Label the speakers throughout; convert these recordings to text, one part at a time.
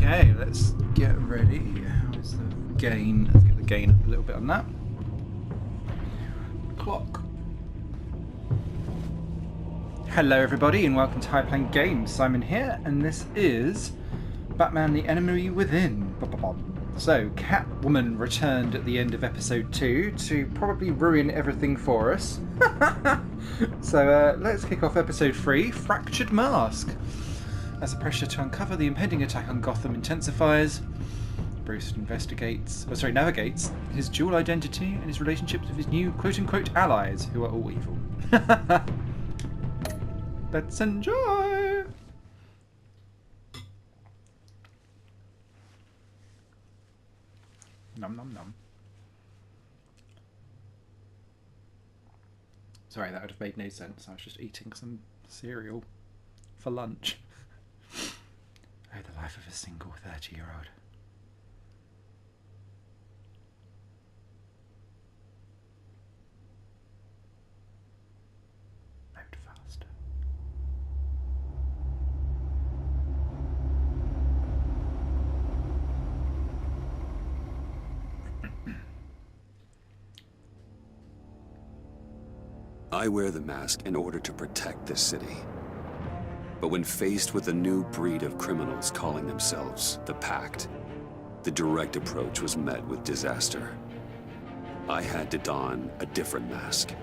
Speaker 1: Okay, let's get ready. How's the gain? Let's get the gain up a little bit on that. Clock. Hello everybody and welcome to High Playing Games. Simon here, and this is Batman the Enemy Within. So, Catwoman returned at the end of episode 2 to probably ruin everything for us. So let's kick off episode 3, Fractured Mask. As the pressure to uncover the impending attack on Gotham intensifies, Bruce navigates his dual identity and his relationships with his new quote-unquote allies, who are all evil. Let's enjoy! Nom nom nom. Sorry, that would have made no sense. I was just eating some cereal for lunch. Oh, the life of a single 30-year-old. Load faster.
Speaker 2: I wear the mask in order to protect this city. But when faced with a new breed of criminals calling themselves the Pact, the direct approach was met with disaster. I had to don a different mask.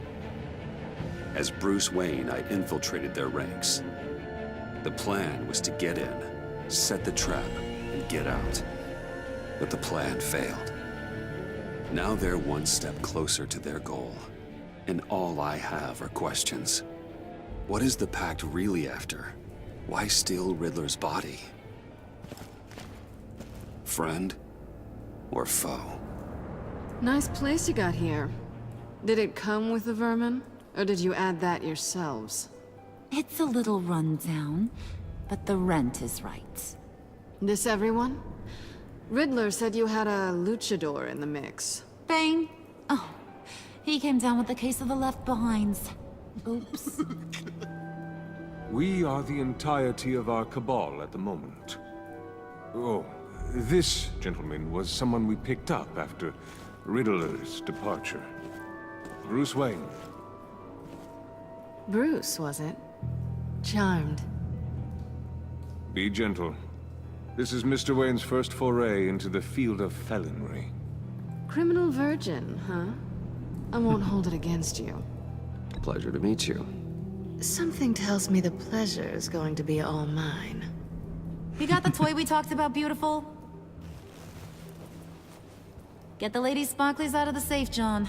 Speaker 2: As Bruce Wayne, I infiltrated their ranks. The plan was to get in, set the trap, and get out. But the plan failed. Now they're one step closer to their goal. And all I have are questions. What is the Pact really after? Why steal Riddler's body? Friend or foe?
Speaker 3: Nice place you got here. Did it come with the vermin? Or did you add that yourselves?
Speaker 4: It's a little rundown, but the rent is right.
Speaker 3: This everyone? Riddler said you had a luchador in the mix.
Speaker 4: Bane? Oh, he came down with a case of the left behinds. Oops.
Speaker 5: We are the entirety of our cabal at the moment. Oh, this gentleman was someone we picked up after Riddler's departure. Bruce Wayne.
Speaker 3: Bruce, was it? Charmed.
Speaker 5: Be gentle. This is Mr. Wayne's first foray into the field of felonry.
Speaker 3: Criminal virgin, huh? I won't hold it against you.
Speaker 2: Pleasure to meet you.
Speaker 3: Something tells me the pleasure is going to be all mine.
Speaker 4: You got the toy we talked about, beautiful? Get the lady sparklies out of the safe, John.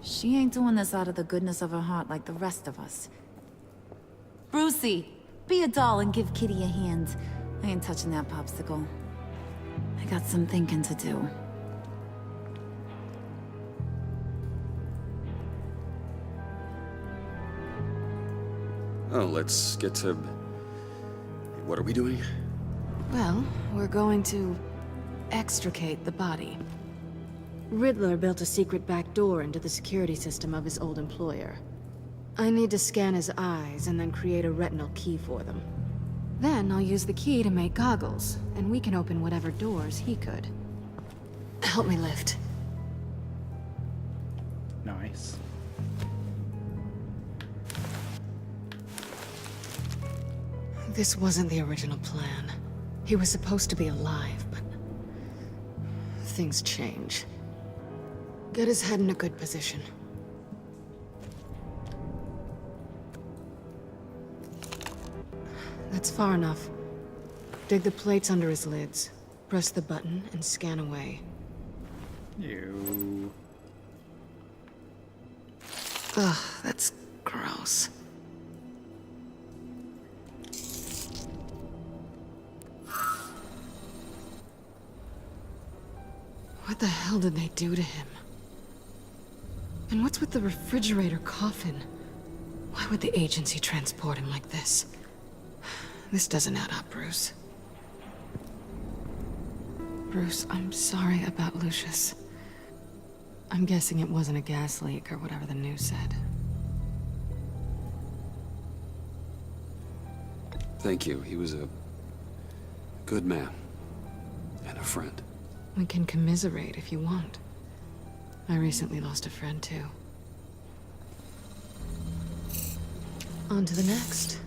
Speaker 4: She ain't doing this out of the goodness of her heart like the rest of us. Brucey, be a doll and give Kitty a hand. I ain't touching that popsicle. I got some thinking to do.
Speaker 2: Oh, let's get to... What are we doing?
Speaker 3: Well, we're going to extricate the body. Riddler built a secret back door into the security system of his old employer. I need to scan his eyes and then create a retinal key for them. Then I'll use the key to make goggles, and we can open whatever doors he could. Help me lift.
Speaker 1: Nice.
Speaker 3: This wasn't the original plan. He was supposed to be alive, but things change. Get his head in a good position. That's far enough. Dig the plates under his lids. Press the button and scan away.
Speaker 1: You.
Speaker 3: Ugh, that's gross. What the hell did they do to him? And what's with the refrigerator coffin? Why would the agency transport him like this? This doesn't add up, Bruce. Bruce, I'm sorry about Lucius. I'm guessing it wasn't a gas leak or whatever the news said.
Speaker 2: Thank you. He was a good man. And a friend.
Speaker 3: We can commiserate if you want. I recently lost a friend, too. On to the next.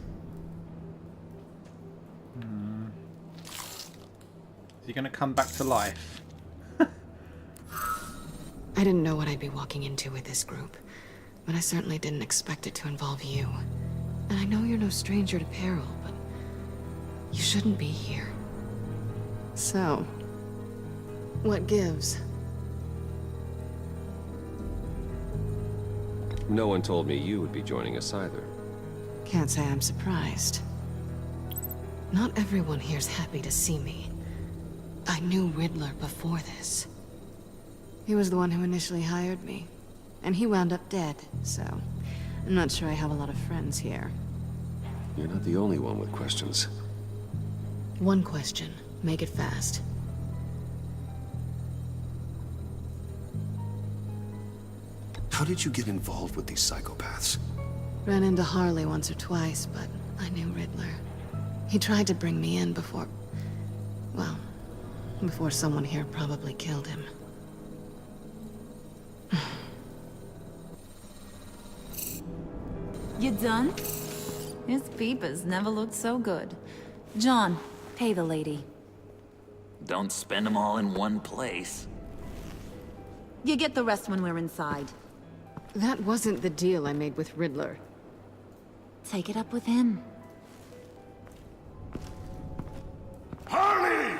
Speaker 1: Is he going to come back to life?
Speaker 3: I didn't know what I'd be walking into with this group, but I certainly didn't expect it to involve you. And I know you're no stranger to peril, but you shouldn't be here. So, what gives?
Speaker 6: No one told me you would be joining us either.
Speaker 3: Can't say I'm surprised. Not everyone here's happy to see me. I knew Riddler before this. He was the one who initially hired me, and he wound up dead, so I'm not sure I have a lot of friends here.
Speaker 2: You're not the only one with questions.
Speaker 3: One question. Make it fast.
Speaker 2: How did you get involved with these psychopaths?
Speaker 3: Ran into Harley once or twice, but I knew Riddler. He tried to bring me in before... well, before someone here probably killed him.
Speaker 4: You done? His peepers never looked so good. John, pay the lady.
Speaker 7: Don't spend them all in one place.
Speaker 4: You get the rest when we're inside.
Speaker 3: That wasn't the deal I made with Riddler.
Speaker 4: Take it up with him.
Speaker 8: Harley!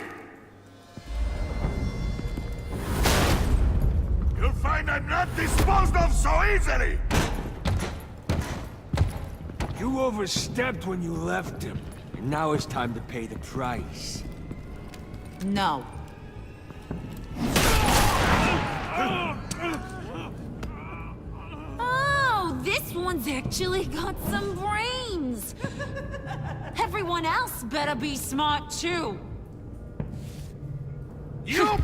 Speaker 8: You'll find I'm not disposed of so easily!
Speaker 9: You overstepped when you left him, and now it's time to pay the price.
Speaker 4: No. Oh, this one's actually got some brains. Everyone else better be smart too.
Speaker 8: You!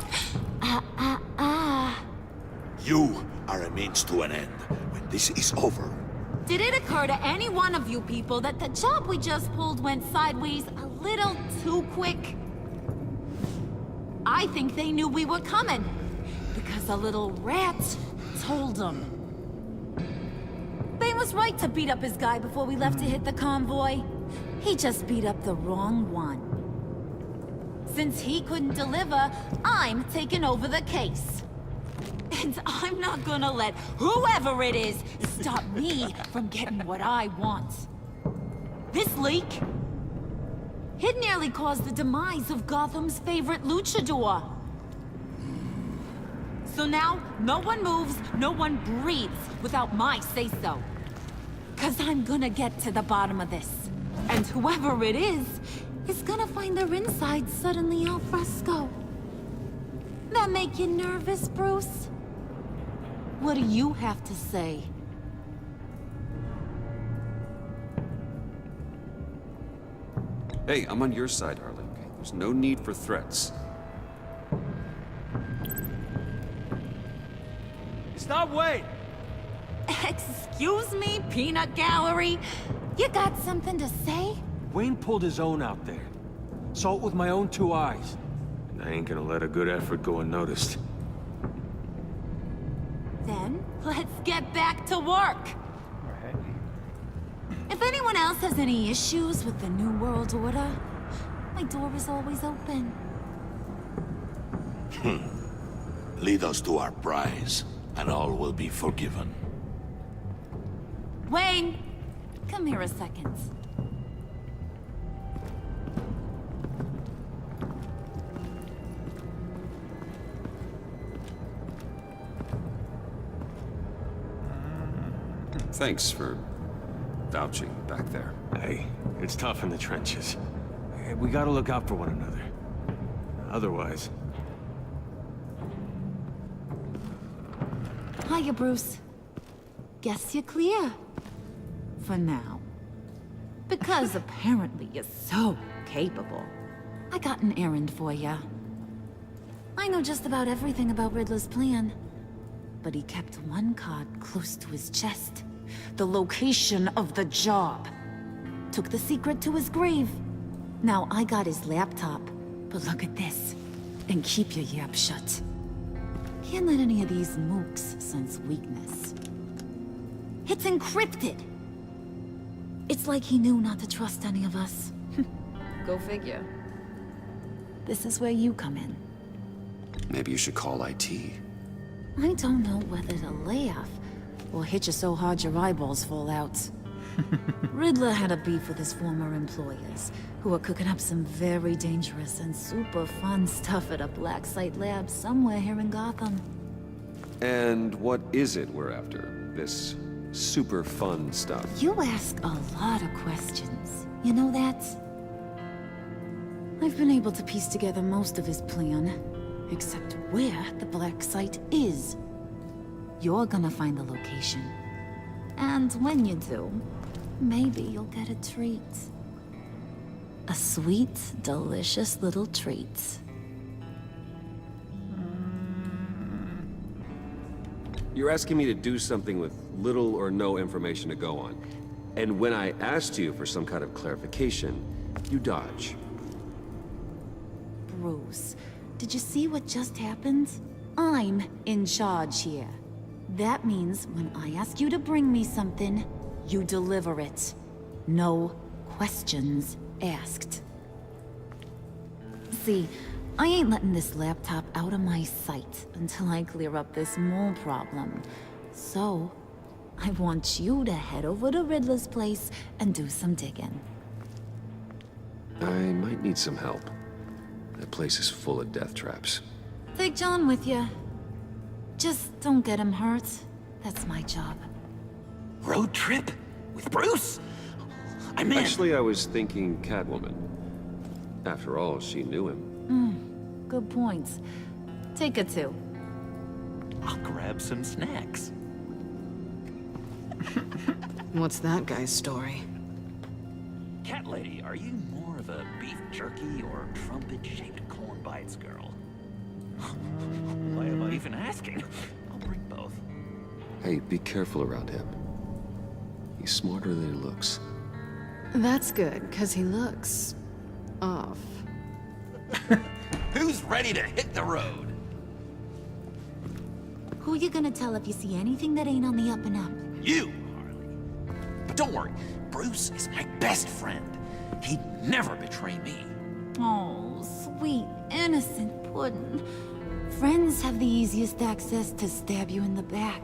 Speaker 8: You are a means to an end. When this is over,
Speaker 4: Did it occur to any one of you people that the job we just pulled went sideways a little too quick? I think they knew we were coming, because a little rat told them. They was right to beat up his guy before we left to hit the convoy. He just beat up the wrong one. Since he couldn't deliver, I'm taking over the case. And I'm not gonna let whoever it is stop me from getting what I want. This leak, it nearly caused the demise of Gotham's favorite luchador. So now, no one moves, no one breathes without my say-so. 'Cause I'm gonna get to the bottom of this. And whoever it is gonna find their insides suddenly al fresco. That make you nervous, Bruce? What do you have to say?
Speaker 2: Hey, I'm on your side, Harley. Okay? There's no need for threats.
Speaker 9: Stop, wait!
Speaker 4: Excuse me, peanut gallery? You got something to say?
Speaker 9: Wayne pulled his own out there. Saw it with my own 2 eyes.
Speaker 5: And I ain't gonna let a good effort go unnoticed.
Speaker 4: Then, let's get back to work.
Speaker 1: Right.
Speaker 4: If anyone else has any issues with the New World Order, my door is always open.
Speaker 8: lead us to our prize, and all will be forgiven.
Speaker 4: Wayne, come here a second.
Speaker 2: Thanks for vouching back there.
Speaker 5: Hey, it's tough in the trenches. Hey, we gotta look out for one another. Otherwise...
Speaker 4: Hiya, Bruce. Guess you're clear. For now. Because apparently you're so capable. I got an errand for ya. I know just about everything about Riddler's plan. But he kept one card close to his chest. The location of the job. Took the secret to his grave. Now I got his laptop. But look at this. And keep your yap shut. Can't let any of these mooks sense weakness. It's encrypted! It's like he knew not to trust any of us. Go figure. This is where you come in.
Speaker 2: Maybe you should call IT.
Speaker 4: I don't know whether to laugh or hit you so hard your eyeballs fall out. Riddler had a beef with his former employers, who were cooking up some very dangerous and super fun stuff at a black site lab somewhere here in Gotham.
Speaker 6: And what is it we're after? This super fun stuff?
Speaker 4: You ask a lot of questions. You know that? I've been able to piece together most of his plan, except where the black site is. You're gonna find the location. And when you do, maybe you'll get a treat. A sweet, delicious little treat.
Speaker 6: You're asking me to do something with little or no information to go on. And when I asked you for some kind of clarification, you dodge.
Speaker 4: Bruce, did you see what just happened? I'm in charge here. That means when I ask you to bring me something, you deliver it. No questions asked. See, I ain't letting this laptop out of my sight until I clear up this mole problem. So, I want you to head over to Riddler's place and do some digging.
Speaker 6: I might need some help. That place is full of death traps.
Speaker 4: Take John with you. Just don't get him hurt. That's my job.
Speaker 7: Road trip? With Bruce? I'm in.
Speaker 6: Actually, I was thinking Catwoman. After all, she knew him.
Speaker 4: Good point. Take it too.
Speaker 7: I'll grab some snacks.
Speaker 3: What's that guy's story?
Speaker 7: Cat lady, are you more of a beef jerky or trumpet-shaped corn bites girl? Why am I even asking? I'll bring both.
Speaker 6: Hey, be careful around him. He's smarter than he looks.
Speaker 3: That's good, because he looks... off.
Speaker 7: Who's ready to hit the road?
Speaker 4: Who you gonna tell if you see anything that ain't on the up and up?
Speaker 7: You, Harley. But don't worry, Bruce is my best friend. He'd never betray me.
Speaker 4: Oh, sweet, innocent puddin'. Friends have the easiest access to stab you in the back.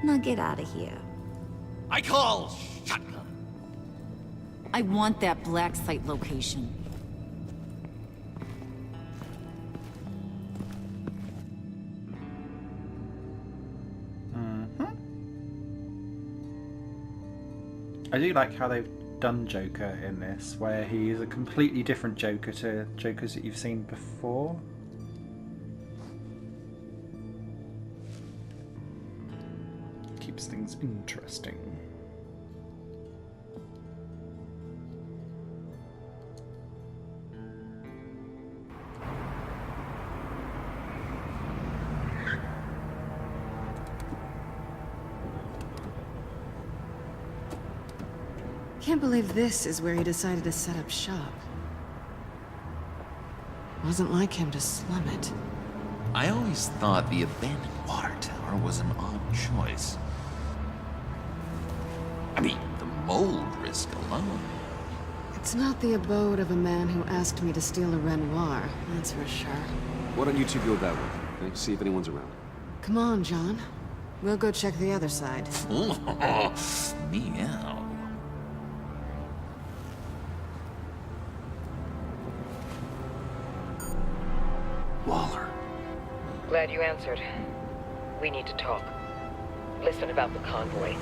Speaker 4: Now get out of here.
Speaker 7: I call shotgun.
Speaker 4: I want that black site location.
Speaker 1: I do like how they've done Joker in this, where he is a completely different Joker to Jokers that you've seen before. Keeps things interesting.
Speaker 3: Can't believe this is where he decided to set up shop. Wasn't like him to slum it.
Speaker 7: I always thought the abandoned water tower was an odd choice. I mean, the mold risk alone.
Speaker 3: It's not the abode of a man who asked me to steal a Renoir, that's for sure.
Speaker 6: Why don't you two go that way, okay? See if anyone's around.
Speaker 3: Come on, John. We'll go check the other side.
Speaker 7: Meow.
Speaker 2: Waller.
Speaker 10: Glad you answered. We need to talk. Listen about the convoy.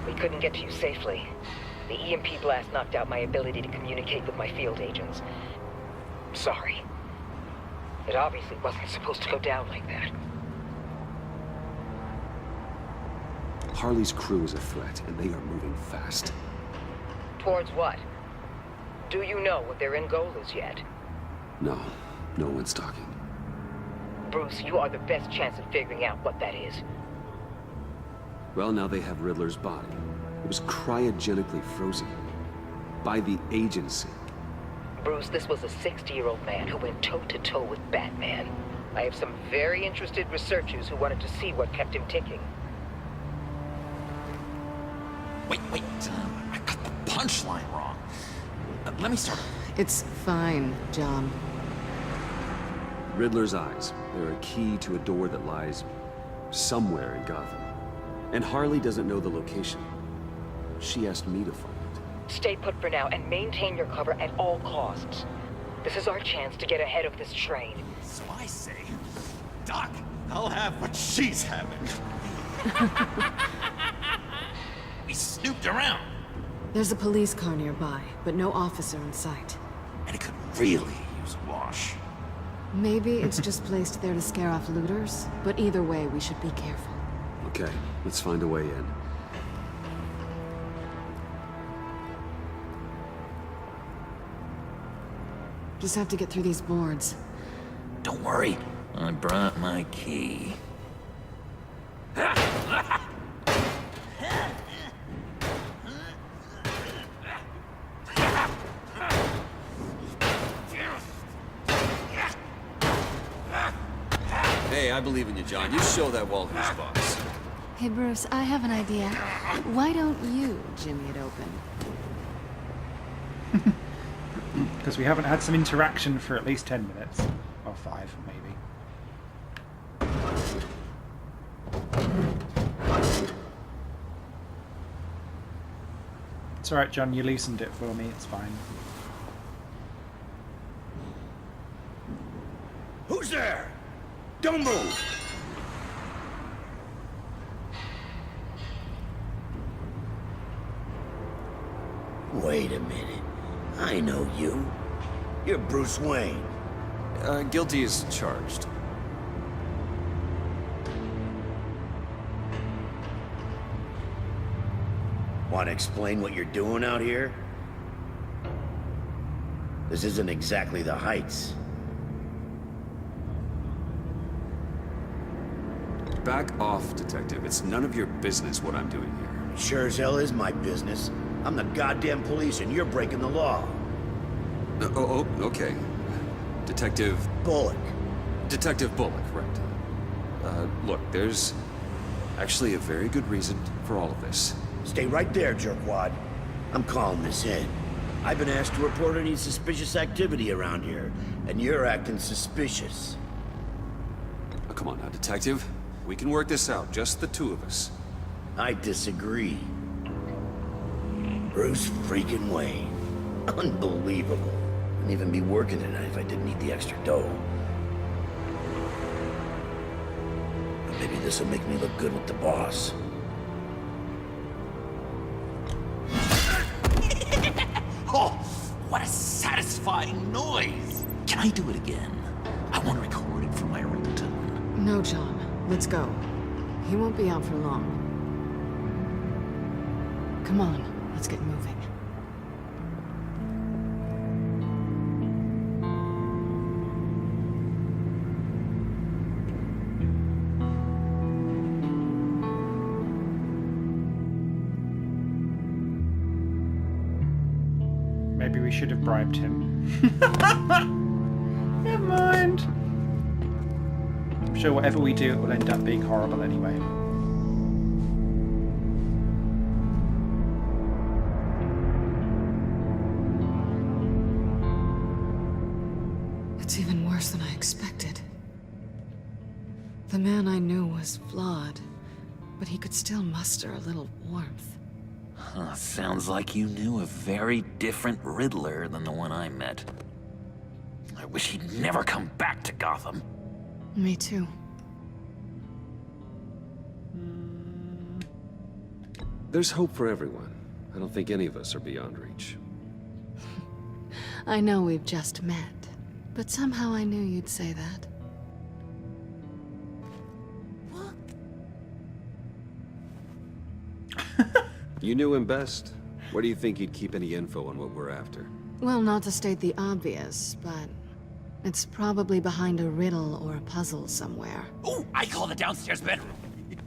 Speaker 10: We couldn't get to you safely. The EMP blast knocked out my ability to communicate with my field agents. Sorry. It obviously wasn't supposed to go down like that.
Speaker 2: Harley's crew is a threat, and they are moving fast.
Speaker 10: Towards what? Do you know what their end goal is yet?
Speaker 2: No, no one's talking.
Speaker 10: Bruce, you are the best chance of figuring out what that is.
Speaker 2: Well, now they have Riddler's body. It was cryogenically frozen. By the agency.
Speaker 10: Bruce, this was a 60-year-old man who went toe-to-toe with Batman. I have some very interested researchers who wanted to see what kept him ticking.
Speaker 7: Wait, I got the punchline wrong. Let me start.
Speaker 3: It's fine, John.
Speaker 2: Riddler's eyes. They're a key to a door that lies somewhere in Gotham. And Harley doesn't know the location. She asked me to find it.
Speaker 10: Stay put for now and maintain your cover at all costs. This is our chance to get ahead of this train.
Speaker 7: So I say, Doc, I'll have what she's having. We snooped around.
Speaker 3: There's a police car nearby, but no officer in sight.
Speaker 7: And it could really use a wash.
Speaker 3: Maybe it's just placed there to scare off looters, but either way, we should be careful.
Speaker 2: Okay, let's find a way in.
Speaker 3: Just have to get through these boards.
Speaker 7: Don't worry, I brought my key.
Speaker 2: Hey, I believe in you, John. You show that wall who's boss.
Speaker 3: Hey, Bruce, I have an idea. Why don't you jimmy it open?
Speaker 1: Because we haven't had some interaction for at least 10 minutes. Or 5, maybe. It's alright, John. You loosened it for me. It's fine.
Speaker 9: Who's there? Don't move! Wait a minute. I know you. You're Bruce Wayne.
Speaker 2: Guilty as charged.
Speaker 9: Want to explain what you're doing out here? This isn't exactly the Heights.
Speaker 2: Back off, Detective. It's none of your business what I'm doing here.
Speaker 9: Sure as hell is my business. I'm the goddamn police and you're breaking the law.
Speaker 2: Okay. Detective...
Speaker 9: Bullock.
Speaker 2: Detective Bullock, right. Look, there's actually a very good reason for all of this.
Speaker 9: Stay right there, jerkwad. I'm calling this in. I've been asked to report any suspicious activity around here, and you're acting suspicious.
Speaker 2: Oh, come on now, Detective. We can work this out, just the two of us.
Speaker 9: I disagree. Bruce freaking Wayne. Unbelievable. Wouldn't even be working tonight if I didn't need the extra dough. But maybe this will make me look good with the boss.
Speaker 7: Oh, what a satisfying noise! Can I do it again? I want to record it for my ringtone.
Speaker 3: No, John. Let's go. He won't be out for long. Come on, let's get moving.
Speaker 1: Maybe we should have bribed him. Never mind. I'm sure whatever we do, it will end up being horrible anyway.
Speaker 3: It's even worse than I expected. The man I knew was flawed, but he could still muster a little warmth.
Speaker 7: Huh, sounds like you knew a very different Riddler than the one I met. I wish he'd never come back to Gotham.
Speaker 3: Me too.
Speaker 2: There's hope for everyone. I don't think any of us are beyond reach.
Speaker 3: I know we've just met, but somehow I knew you'd say that.
Speaker 2: You knew him best. Where do you think he'd keep any info on what we're after?
Speaker 3: Well, not to state the obvious, but it's probably behind a riddle or a puzzle somewhere.
Speaker 7: Oh, I call the downstairs bedroom.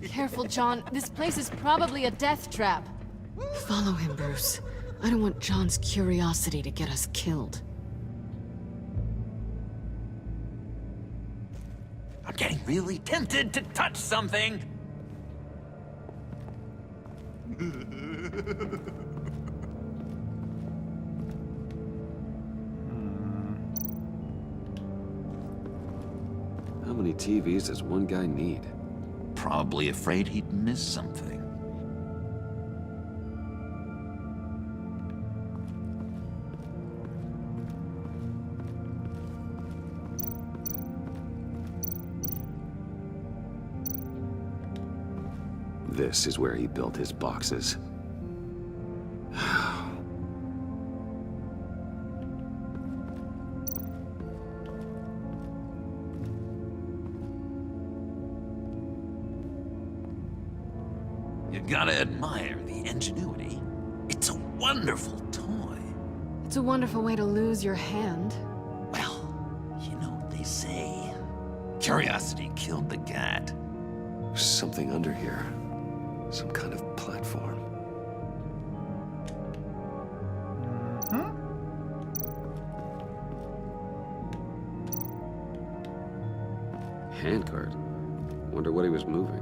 Speaker 3: Careful, John. This place is probably a death trap. Follow him, Bruce. I don't want John's curiosity to get us killed.
Speaker 7: I'm getting really tempted to touch something.
Speaker 2: How many TVs does one guy need?
Speaker 7: Probably afraid he'd miss something.
Speaker 2: This is where he built his boxes.
Speaker 7: You gotta admire the ingenuity. It's a wonderful toy.
Speaker 3: It's a wonderful way to lose your hand.
Speaker 7: Well, you know what they say. Curiosity killed the cat.
Speaker 2: There's something under here. Some kind of platform. Handcart. Wonder what he was moving.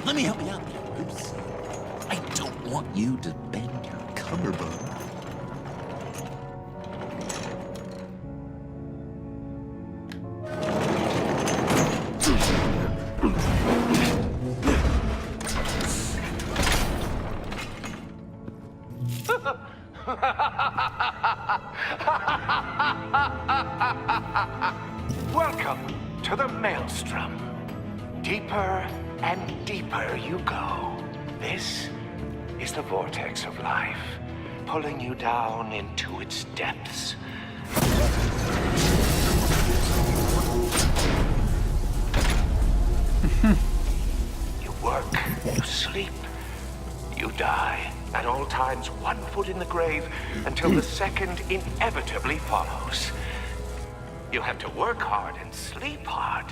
Speaker 7: Let me help you out there, Bruce. I don't want you to bend your collarbone.
Speaker 11: Welcome to the Maelstrom. Deeper and deeper you go. This is the vortex of life, pulling you down into its depths. You work, you sleep, you die. At all times, 1 foot in the grave until the second inevitably follows. You have to work hard and sleep hard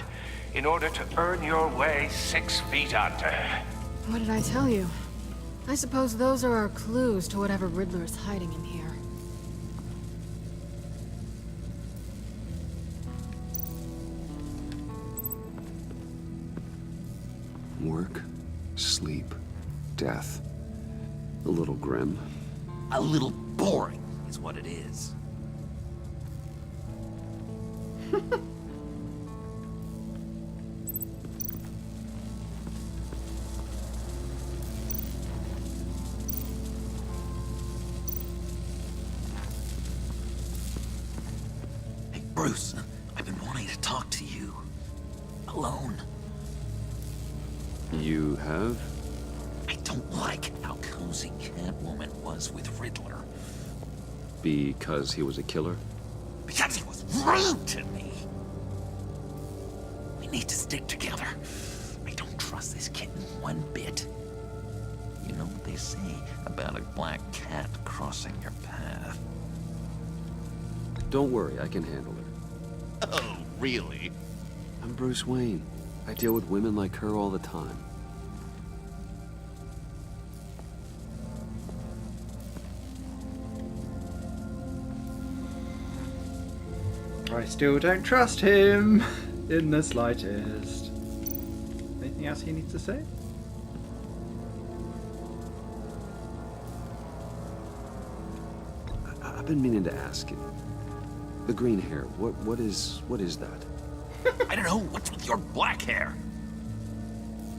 Speaker 11: in order to earn your way 6 feet under.
Speaker 3: What did I tell you? I suppose those are our clues to whatever Riddler's hiding in here.
Speaker 2: Work, sleep, death. A little grim.
Speaker 7: A little boring is what it is. Hey, Bruce, I've been wanting to talk to you. Alone.
Speaker 2: You have?
Speaker 7: I don't like how cozy Catwoman was with Riddler.
Speaker 2: Because he was a killer?
Speaker 7: Because he was rude to me. We need to stick together. I don't trust this kitten one bit. You know what they say about a black cat crossing your path?
Speaker 2: Don't worry, I can handle it.
Speaker 7: Oh, really?
Speaker 2: I'm Bruce Wayne. I deal with women like her all the time.
Speaker 1: I still don't trust him in the slightest. Anything else he needs to say?
Speaker 2: I've been meaning to ask you. The green hair, what is that?
Speaker 7: I don't know what's with your black hair.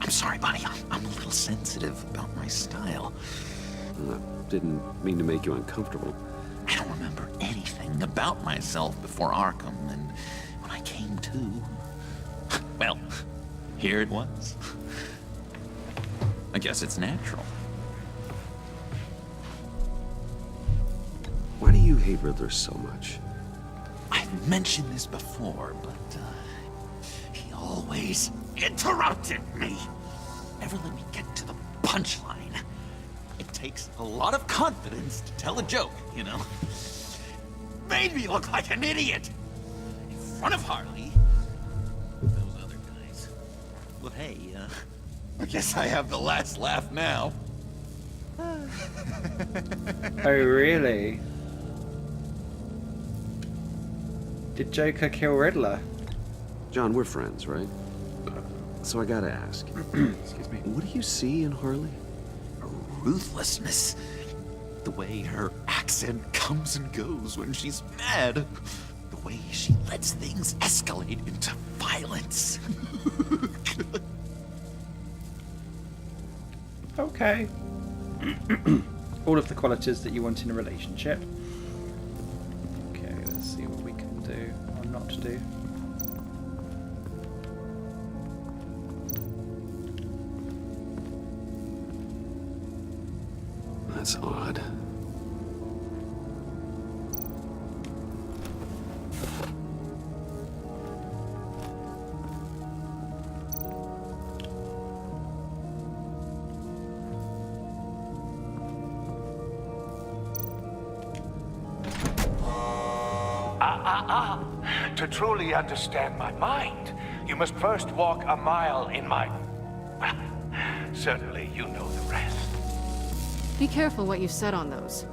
Speaker 7: I'm sorry, buddy. I'm a little sensitive about my style.
Speaker 2: Didn't mean to make you uncomfortable.
Speaker 7: I don't remember anything about myself before Arkham, and when I came to, well, here it was. I guess it's natural.
Speaker 2: Why do you hate Riddler so much?
Speaker 7: I've mentioned this before, but he always interrupted me. Never let me get to the punchline. It takes a lot of confidence to tell a joke, you know? Made me look like an idiot in front of Harley. Those other guys. Well, hey, I guess I have the last laugh now.
Speaker 1: Oh, really? Did Joker kill Riddler?
Speaker 6: John, we're friends, right? So I gotta ask.
Speaker 7: Excuse me.
Speaker 6: What do you see in Harley?
Speaker 7: Ruthlessness. The way her accent comes and goes when she's mad. The way she lets things escalate into violence.
Speaker 1: Okay. All of the qualities that you want in a relationship. Okay, let's see what we can do or not do.
Speaker 2: That's odd.
Speaker 11: To truly understand my mind, you must first walk a mile in my... Well, certainly you know the rest.
Speaker 3: Be careful what you said on those.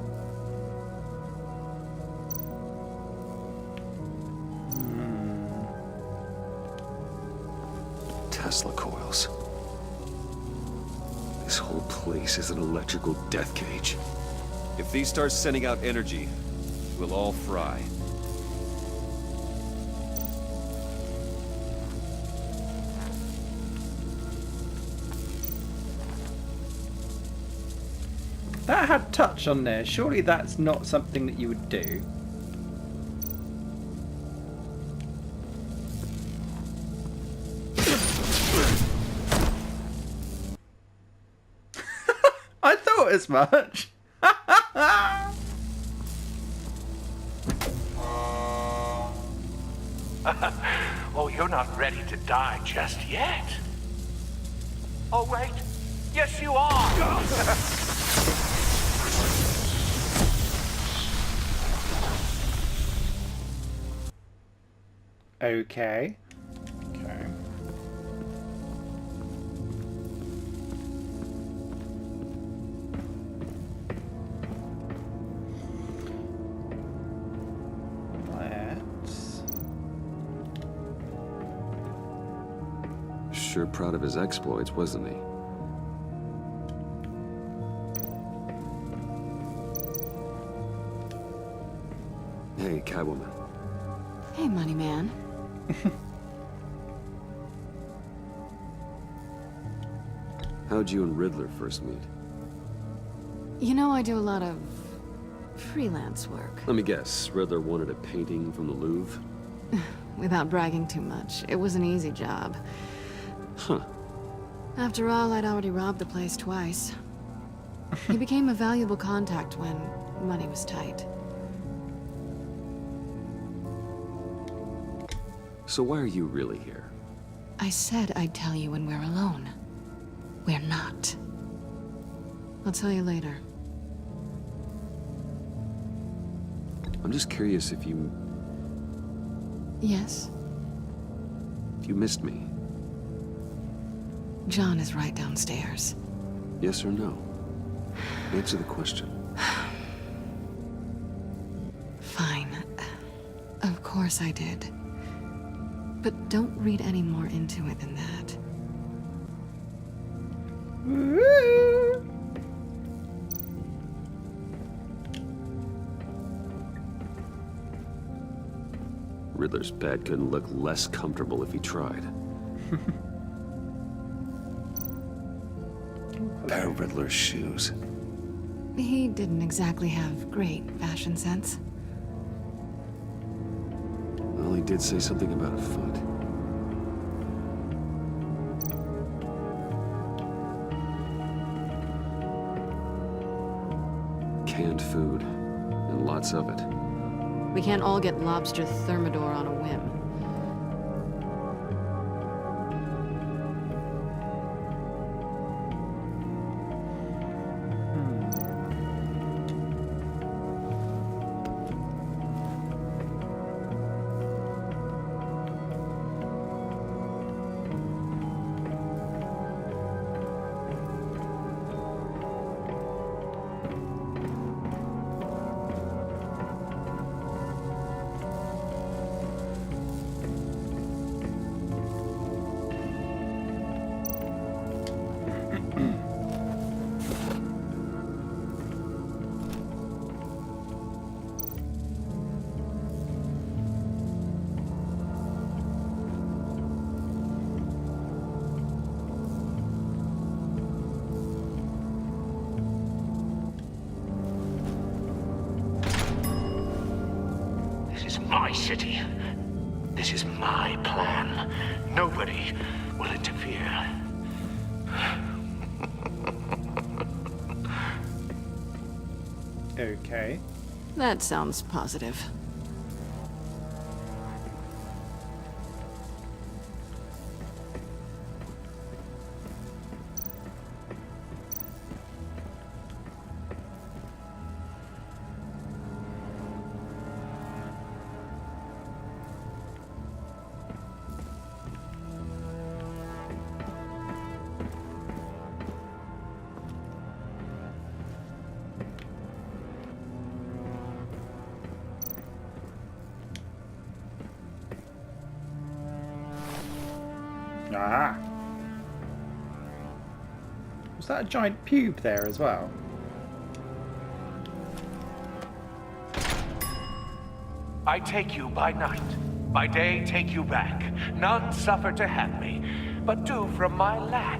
Speaker 2: Tesla coils. This whole place is an electrical death cage.
Speaker 6: If these start sending out energy, we'll all fry.
Speaker 1: That had touch on there. Surely that's not something that you would do. I thought as much.
Speaker 11: Oh, you're not ready to die just yet. Oh, wait. Yes, you are.
Speaker 1: Okay. Okay. Let's...
Speaker 2: Sure proud of his exploits, wasn't he? Hey, Catwoman.
Speaker 3: Hey, money man.
Speaker 2: How'd you and Riddler first meet?
Speaker 3: You know, I do a lot of freelance work.
Speaker 2: Let me guess, Riddler wanted a painting from the Louvre?
Speaker 3: Without bragging too much, it was an easy job.
Speaker 2: Huh.
Speaker 3: After all, I'd already robbed the place twice. He became a valuable contact when money was tight.
Speaker 2: So why are you really here?
Speaker 3: I said I'd tell you when we're alone. We're not. I'll tell you later.
Speaker 2: I'm just curious if you
Speaker 3: Yes?
Speaker 2: missed me.
Speaker 3: John is right downstairs.
Speaker 2: Yes or no? Answer the question.
Speaker 3: Fine. Of course I did. But don't read any more into it than that.
Speaker 2: Riddler's bed couldn't look less comfortable if he tried. Pair of Riddler's shoes.
Speaker 3: He didn't exactly have great fashion sense.
Speaker 2: Well, he did say something about a foot. Canned food, and lots of it.
Speaker 3: We can't all get lobster thermidor on a whim.
Speaker 11: This is my city. This is my plan. Nobody will interfere.
Speaker 1: Okay.
Speaker 3: That sounds positive.
Speaker 1: Ah. Was that a giant pube there as well?
Speaker 11: I take you by night. By day, take you back. None suffer to have me, but do from my lack.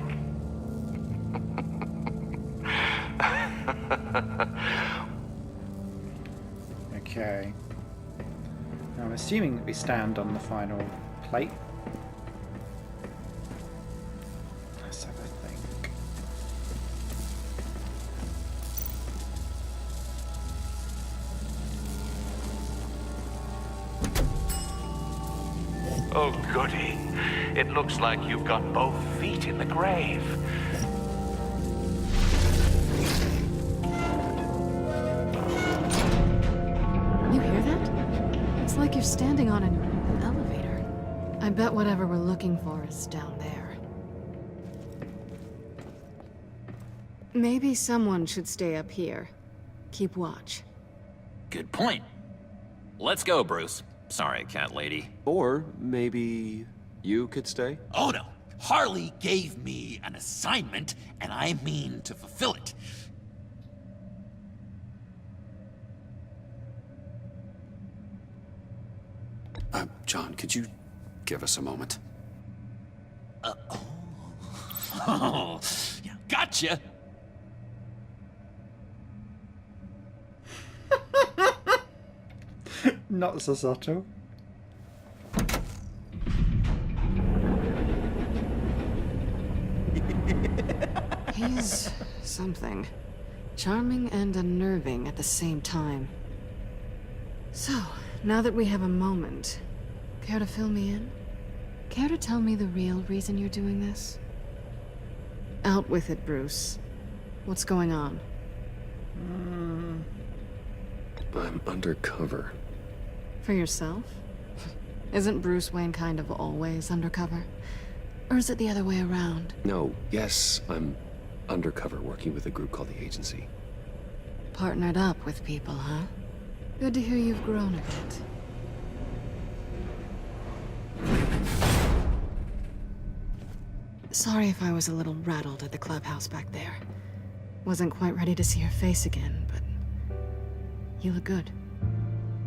Speaker 1: Okay. Now I'm assuming that we stand on the final plate. Let's have a think.
Speaker 11: Oh, goody. It looks like you've got both feet in the grave.
Speaker 3: You hear that? It's like you're standing on an elevator. I bet whatever we're looking for is down there. Maybe someone should stay up here. Keep watch.
Speaker 7: Good point. Let's go, Bruce. Sorry, cat lady.
Speaker 2: Or maybe you could stay?
Speaker 7: Oh no. Harley gave me an assignment, and I mean to fulfill it.
Speaker 2: John, could you give us a moment?
Speaker 7: Oh, yeah, gotcha.
Speaker 1: Not so subtle.
Speaker 3: He's something. Charming and unnerving at the same time. So, now that we have a moment, care to fill me in? Care to tell me the real reason you're doing this? Out with it, Bruce. What's going on?
Speaker 2: I'm undercover.
Speaker 3: For yourself? Isn't Bruce Wayne kind of always undercover? Or is it the other way around?
Speaker 2: No, yes, I'm undercover working with a group called the Agency.
Speaker 3: Partnered up with people, huh? Good to hear you've grown a bit. Sorry if I was a little rattled at the clubhouse back there. Wasn't quite ready to see your face again, but you look good.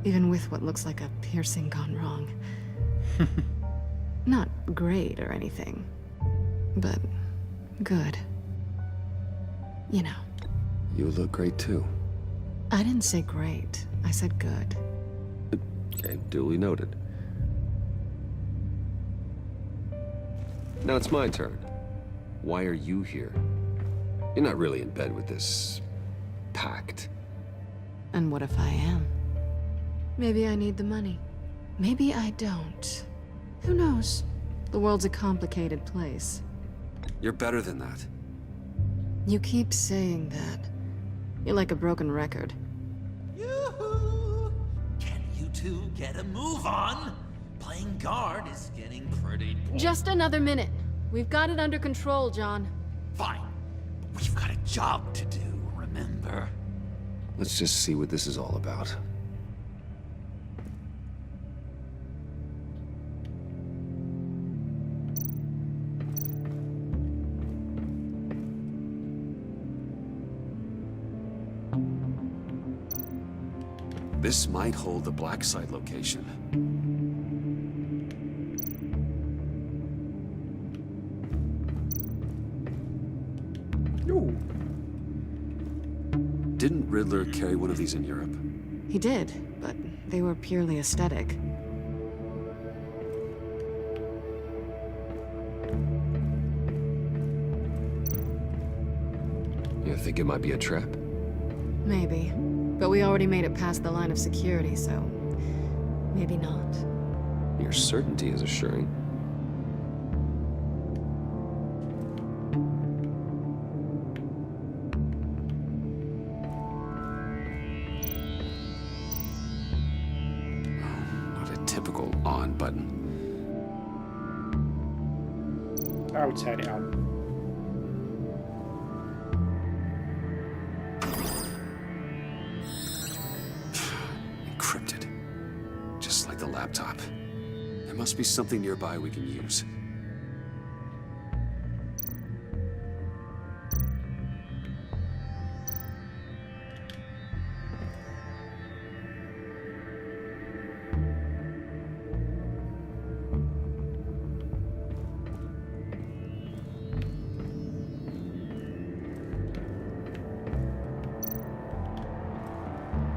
Speaker 3: Even with what looks like a piercing gone wrong. Not great or anything, but good. You know.
Speaker 2: You look great too.
Speaker 3: I didn't say great. I said good.
Speaker 2: Okay, duly noted. Now it's my turn. Why are you here? You're not really in bed with this pact.
Speaker 3: And what if I am? Maybe I need the money. Maybe I don't. Who knows? The world's a complicated place.
Speaker 2: You're better than that.
Speaker 3: You keep saying that. You're like a broken record.
Speaker 7: Yoo-hoo! Can you two get a move on? Playing guard is getting pretty boring.
Speaker 3: Just another minute. We've got it under control, John.
Speaker 7: Fine. But we've got a job to do, remember?
Speaker 2: Let's just see what this is all about. This might hold the black site location.
Speaker 1: Ooh.
Speaker 2: Didn't Riddler carry one of these in Europe?
Speaker 3: He did, but they were purely aesthetic.
Speaker 2: You think it might be a trap?
Speaker 3: Maybe. But we already made it past the line of security, so maybe not.
Speaker 2: Your certainty is assuring. Not a typical on button.
Speaker 1: I'll turn it on.
Speaker 2: Encrypted. Just like the laptop. There must be something nearby we can use.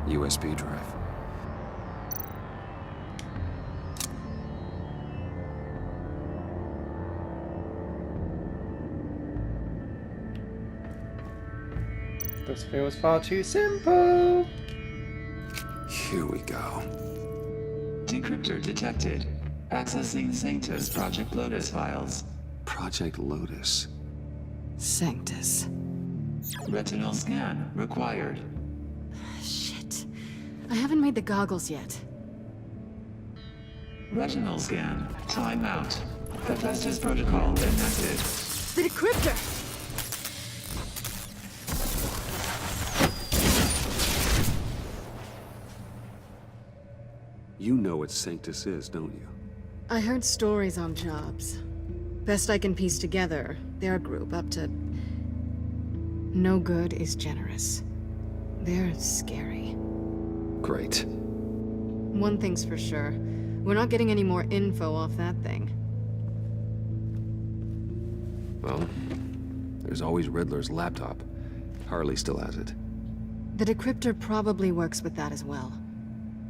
Speaker 2: USB drive.
Speaker 1: This feels far too simple.
Speaker 2: Here we go.
Speaker 12: Decryptor detected. Accessing Sanctus Project Lotus files.
Speaker 2: Project Lotus.
Speaker 3: Sanctus.
Speaker 12: Retinal scan required.
Speaker 3: Shit. I haven't made the goggles yet.
Speaker 12: Retinal scan. Timeout. Hephaestus protocol enacted.
Speaker 3: The decryptor!
Speaker 2: You know what Sanctus is, don't you?
Speaker 3: I heard stories on jobs. Best I can piece together, their group up to... No good is generous. They're scary.
Speaker 2: Great.
Speaker 3: One thing's for sure. We're not getting any more info off that thing.
Speaker 2: Well, there's always Riddler's laptop. Harley still has it.
Speaker 3: The decryptor probably works with that as well.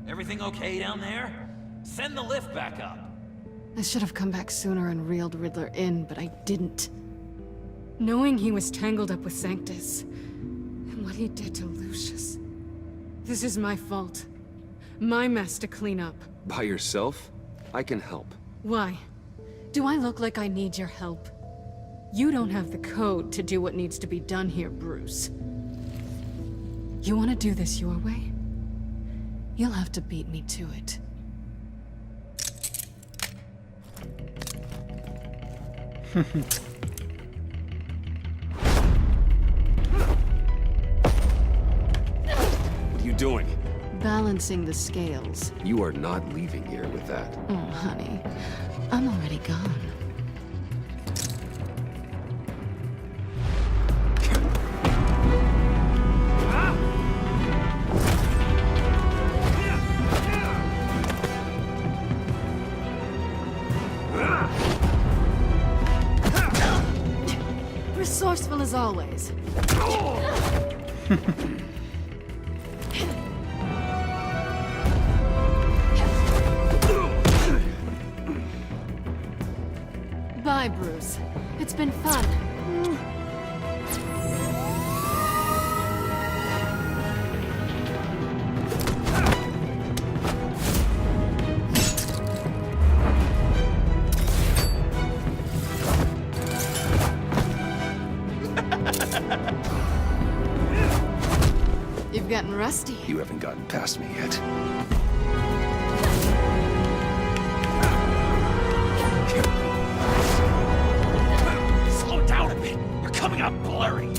Speaker 7: Everything okay down there? Send the lift back up.
Speaker 3: I should have come back sooner and reeled Riddler in, but I didn't. Knowing he was tangled up with Sanctus, and what he did to Lucius. This is my fault. My mess to clean up.
Speaker 2: By yourself? I can help.
Speaker 3: Why? Do I look like I need your help? You don't have the code to do what needs to be done here, Bruce. You want to do this your way? You'll have to beat me to it.
Speaker 2: What are you doing?
Speaker 3: Balancing the scales.
Speaker 2: You are not leaving here with that.
Speaker 3: Oh, honey. I'm already gone. Resourceful as always. Bye, Bruce. It's been fun. You've gotten rusty.
Speaker 2: You haven't gotten past me yet.
Speaker 7: Slow down a bit. You're coming out blurry.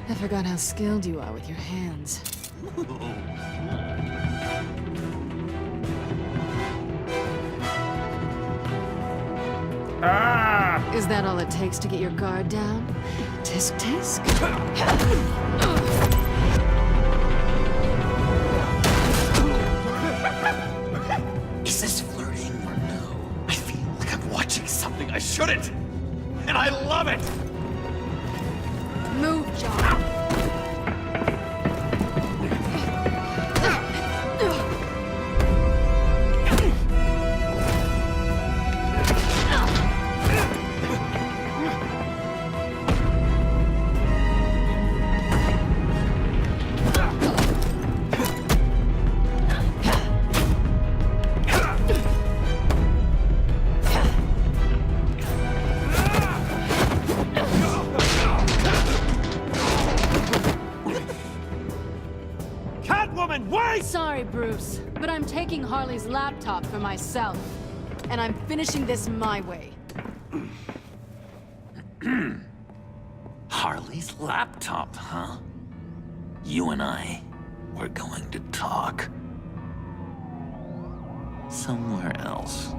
Speaker 3: I forgot how skilled you are with your hands.
Speaker 1: Ah!
Speaker 3: Is that all it takes to get your guard down? Tisk tisk?
Speaker 7: woman, wait!
Speaker 3: Sorry, Bruce, but I'm taking Harley's laptop for myself. And I'm finishing this my way.
Speaker 7: Harley's laptop, huh? You and I, we're going to talk. Somewhere else.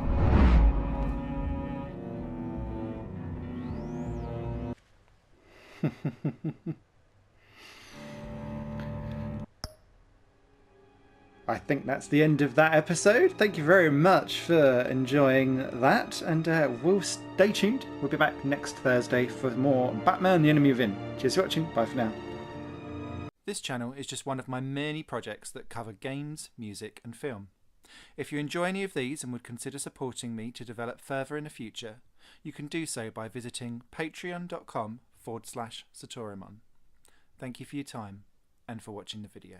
Speaker 1: I think that's the end of that episode. Thank you very much for enjoying that, and we'll stay tuned. We'll be back next Thursday for more Batman the Enemy Within. Cheers for watching. Bye for now. This channel is just one of my many projects that cover games, music and film. If you enjoy any of these and would consider supporting me to develop further in the future, you can do so by visiting patreon.com/Satorimon. Thank you for your time and for watching the video.